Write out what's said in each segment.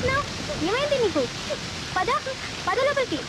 చేస్తున్నావు? ఏమైంది నీకు? పద పద లోపలికి.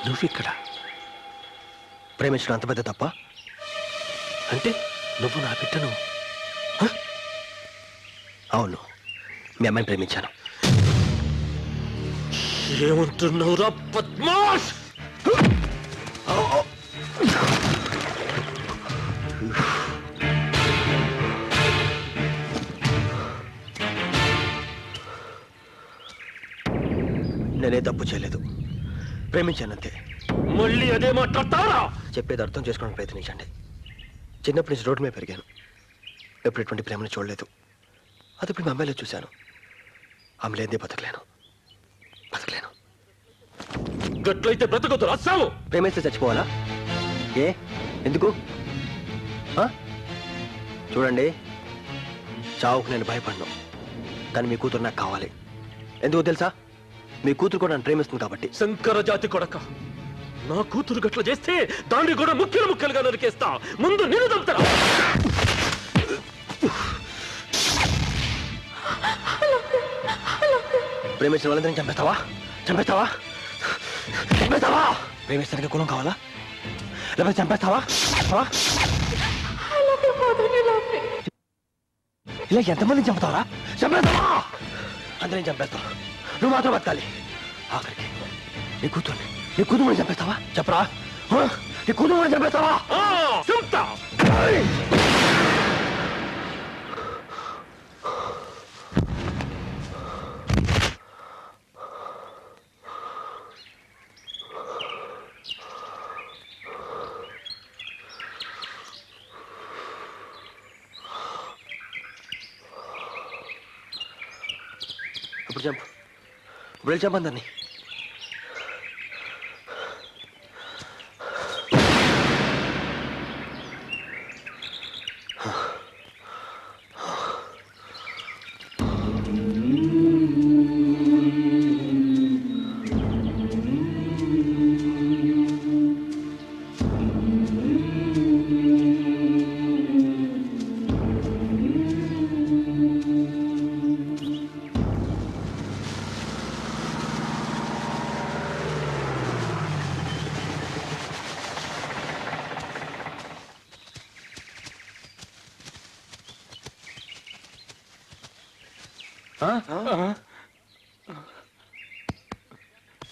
నువ్విక్కడ ప్రేమించడం అంత పెద్ద తప్ప? అంటే నువ్వు నా బిడ్డను? అవును, మీ అమ్మాయిని ప్రేమించాను. ఏమంటున్నావురా పద్మాష్? నేనే తప్పు చేయలేదు, ప్రేమించానంతే. మళ్ళీ అదే మాట్లాడతారా? చెప్పేది అర్థం చేసుకోవడానికి ప్రయత్నించండి. చిన్నప్పటి నుంచి రోడ్డు మీద పెరిగాను, ఎప్పుడు ఎటువంటి ప్రేమను చూడలేదు. అది ఇప్పుడు మా అమ్మాయిలో చూశాను. ఆమె లేదే బతకలేను. గట్లయితే బ్రతకొద్దు రాసావు. ప్రేమిస్తే చచ్చిపోవాలా? ఏ ఎందుకు? చూడండి, చావుకు నేను భయపడను, కానీ మీ కూతురు నాకు కావాలి. ఎందుకు తెలుసా? మీ కూతురు కూడా నన్ను ప్రేమిస్తుంది కాబట్టి. శంకర జాతి కొడక, నా కూతురు గట్ల చేస్తే దాన్ని కూడా ముక్కలు ముక్కలుగా నరికేస్తా. ముందు నేను చంపుతారా? ప్రేమించిన వాళ్ళందరినీ చంపేస్తావా? ప్రేమిస్తానికి కులం కావాలా? లేకపోతే చంపేస్తావా? ఇలా ఎంతమందిని చంపుతావరా? చంపేస్తావా? అందరినీ చంపేస్తావు, నువ్వు మాత్రం బతకాలి. ఆఖరికి నీ కూతురు చంపేస్తావా? చెప్పరా, నీ కూతురు చంపేస్తావా? చెప్తా. ఇప్పుడు చంపు, ఇప్పుడు వెళ్ళి చంపందరినీ.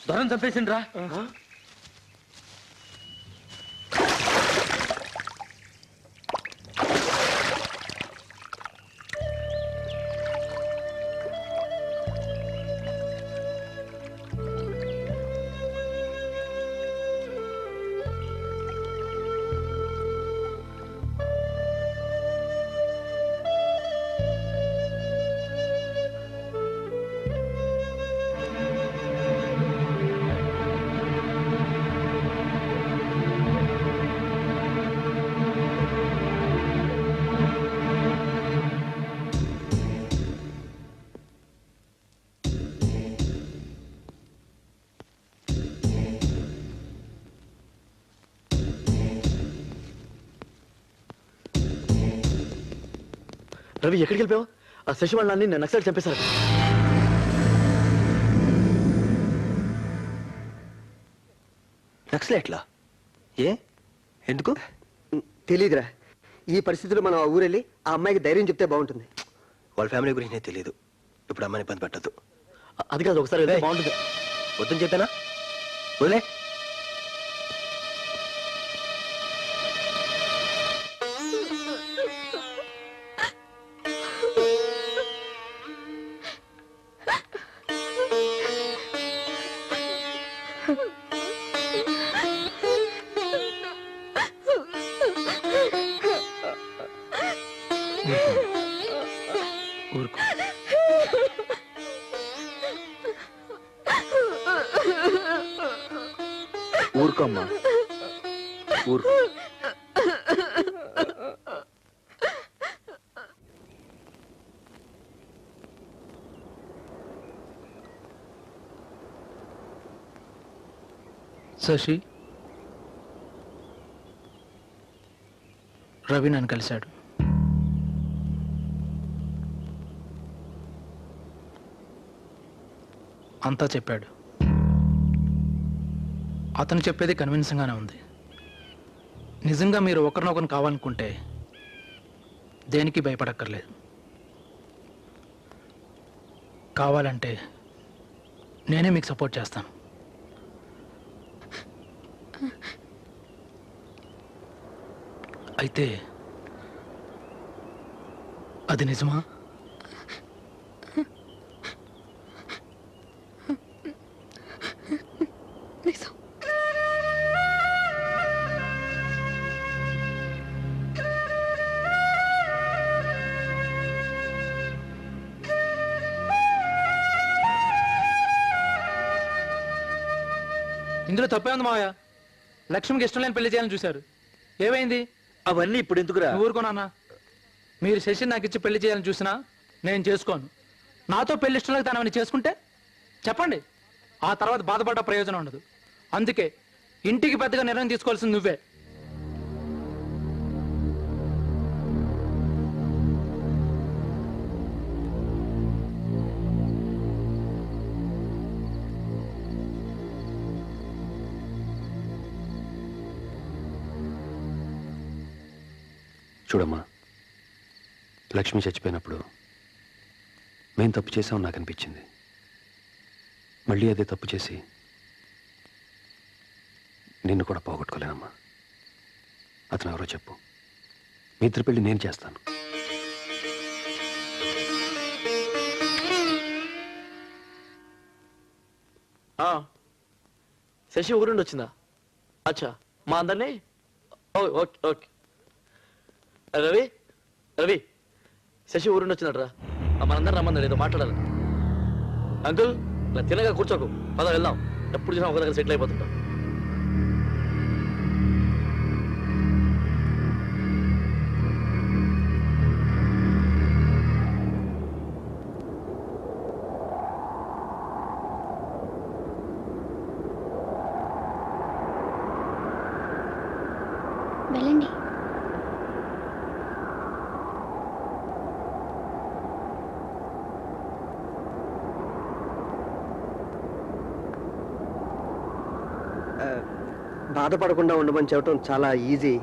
దొరని చంపేసిండ్రా. రవి ఎక్కడికి వెళ్ళిపోయావు? ఆ శశి వాళ్ళని నేను నక్సల్ చంపేశారు. నక్సలెట్లా? ఏ ఎందుకు? తెలీదురా. ఈ పరిస్థితుల్లో మనం ఆ ఊరెళ్ళి ఆ అమ్మాయికి ధైర్యం చెప్తే బాగుంటుంది. వాళ్ళ ఫ్యామిలీ గురించి నాకు తెలియదు. ఇప్పుడు అమ్మాయిని ఇబ్బంది పెట్టద్దు. అది కాదు, ఒకసారి వెళ్తే ఏయ్. బాగుంటుంది. వద్దని చెప్పానా? వదిలే. ఊరుకో. ఊరుకో అమ్మా, ఊరుకో. శశి, రవి నన్ను కలిశాడు. అంతా చెప్పాడు. అతను చెప్పేది కన్విన్సింగ్గానే ఉంది. నిజంగా మీరు ఒకరినొకరు కావాలనుకుంటే దేనికి భయపడక్కర్లేదు. కావాలంటే నేనే మీకు సపోర్ట్ చేస్తాను. అయితే అది నిజమా? నిజం. ఇందులో తప్పే ఉంది మావయ్య. లక్ష్మికి ఇష్టం లేని పెళ్లి చేయాలని చూశారు. ఏమైంది? అవన్నీ ఇప్పుడు ఎందుకురా? నువ్వు ఊరుకోనా? మీరు శశిని నాకు ఇచ్చి పెళ్లి చేయాలని చూసినా నేను చేసుకోను. నాతో పెళ్లి ఇష్టం లేక తనని చేసుకుంటే చెప్పండి, ఆ తర్వాత బాధపడ్డ ప్రయోజనం ఉండదు. అందుకే ఇంటికి పెద్దగా నిర్ణయం తీసుకోవాల్సింది నువ్వే. చూడమ్మా, లక్ష్మి చచ్చిపోయినప్పుడు మేము తప్పు చేసామని నాకు అనిపించింది. మళ్ళీ అదే తప్పు చేసి నిన్ను కూడా పోగొట్టుకోలేనమ్మా. అతను ఎవరో చెప్పు. మీ ఇద్దరి పెళ్లి నేను చేస్తాను. శశి ఊరుండి వచ్చిందా? అచ్చా, మా అందరినీ ఓకే ఓకే. రవి, రవి, శశి ఊరుండి వచ్చినట్రా. మనందరం రమ్మన్నారు, ఏదో మాట్లాడాలి. అంకుల్, ఇలా తినగా కూర్చోకు, పద వెళ్దాం. ఎప్పుడు చూసినా ఒక దగ్గర సెటిల్ అయిపోతుంటాం. వెళ్ళండి. బాధపడకుండా ఉండమని చెప్పడం చాలా ఈజీ,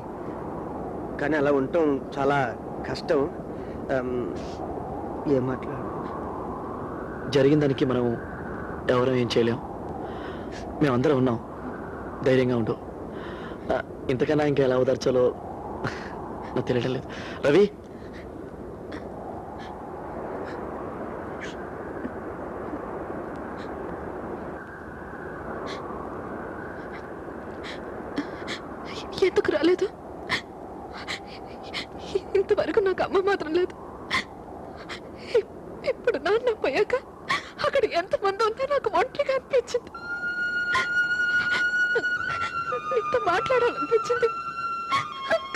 కానీ అలా ఉండటం చాలా కష్టం. ఏం మాట్లాడు? జరిగిన దానికి మనం ఎవరం ఏం చేయలేం. మేమందరం ఉన్నాం, ధైర్యంగా ఉండు. ఇంతకన్నా ఇంకా ఎలా ఓదార్చాలో నాకు తెలియడం లేదు. రవి, ఎందుకు రాలేదు? ఇంతవరకు నాకు అమ్మ మాత్రం లేదు. ఇప్పుడు నాన్న పోయాక అక్కడ ఎంతమంది ఉందో నాకు ఒంటరిగా అనిపించింది. నీతో మాట్లాడాలనిపించింది.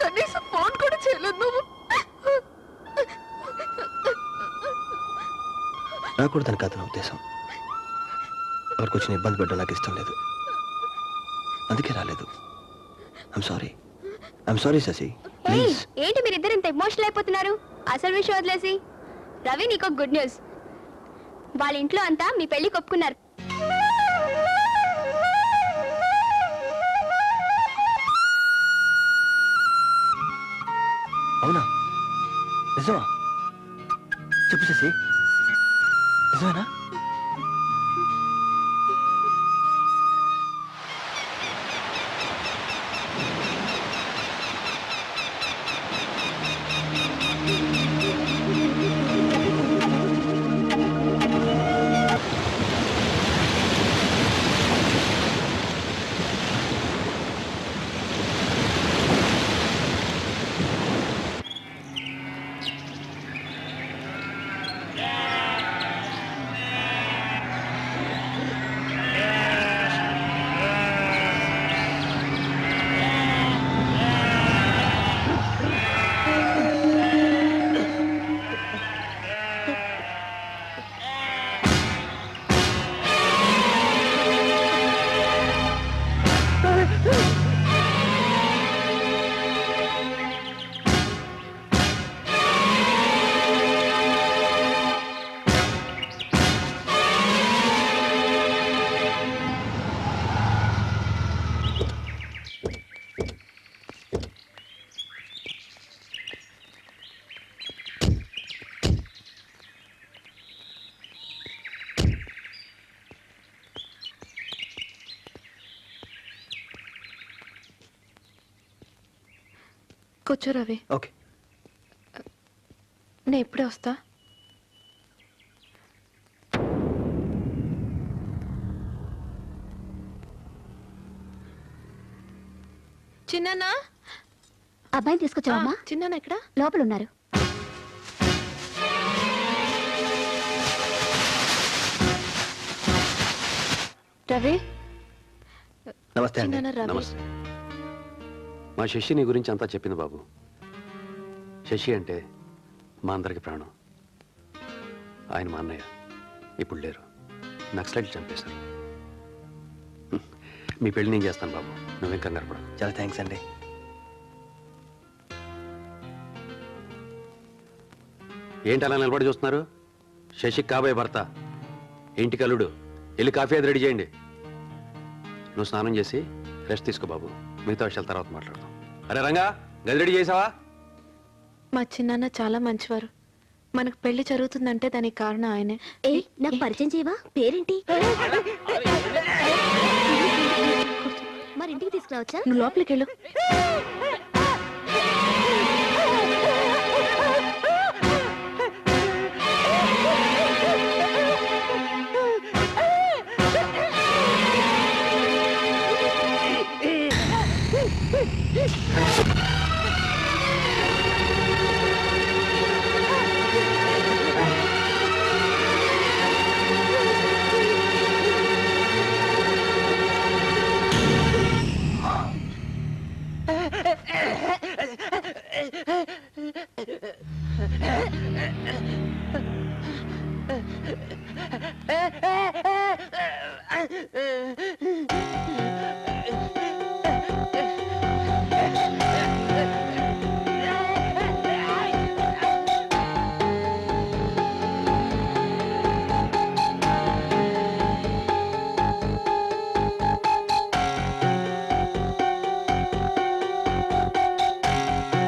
కనీసం ఫోన్ కూడా చేయలేదు నువ్వు. రాకూడదని కాదు నా ఉద్దేశం. ఎవరికి వచ్చిన ఇబ్బంది పెట్టడం నాకు ఇష్టం లేదు, అందుకే రాలేదు. I'm sorry Shashi. ఏంటి మీరిద్దరు ఇంత ఎమోషనల్ అయిపోతున్నారు? అసలు విషయం వదిలేసి రవి నీకు గుడ్ న్యూస్. వాళ్ళ ఇంట్లో అంతా మీ పెళ్లి ఒప్పుకున్నారు. అవునా? నిజమా? చెప్పు శశి, నిజమేనా? కూర్చో రవి, ఓకే. నేను ఇప్పుడే వస్తా. చిన్నానా, అబ్బాయిని తీసుకొచ్చావమ్మా? చిన్నానా ఎక్కడ? లోపల ఉన్నారు. రవి, నమస్తే అండి. చిన్నానా రవి. నమస్తే. మా శశి నీ గురించి అంతా చెప్పింది బాబు. శశి అంటే మా అందరికి ప్రాణం. ఆయన మా అన్నయ్య. ఇప్పుడు లేరు, నక్సలైట్లు చంపేశారు. మీ పెళ్లి నేను చేస్తాను బాబు, నువ్వేం కంగారు పడకు. చాలా థ్యాంక్స్ అండి. ఏంటి అలా నిలబడి చూస్తున్నారు? శశికి కాబోయే భర్త, ఇంటికి అల్లుడు. వెళ్ళి కాఫీ అది రెడీ చేయండి. నువ్వు స్నానం చేసి రెస్ట్ తీసుకో బాబు, మిగతా విషయాల తర్వాత మాట్లాడదాం. అరే రంగా, గది రెడీ చేసావా? మా చిన్నాన్న చాలా మంచివారు. మనకు పెళ్లి జరుగుతుందంటే దానికి కారణం ఆయనే. ఏ నాకు పరిచయం చేయవా? పేరేంటి? మరి ఇంటికి తీసుకురావచ్చా? నువ్వు లోపలికి వెళ్ళు.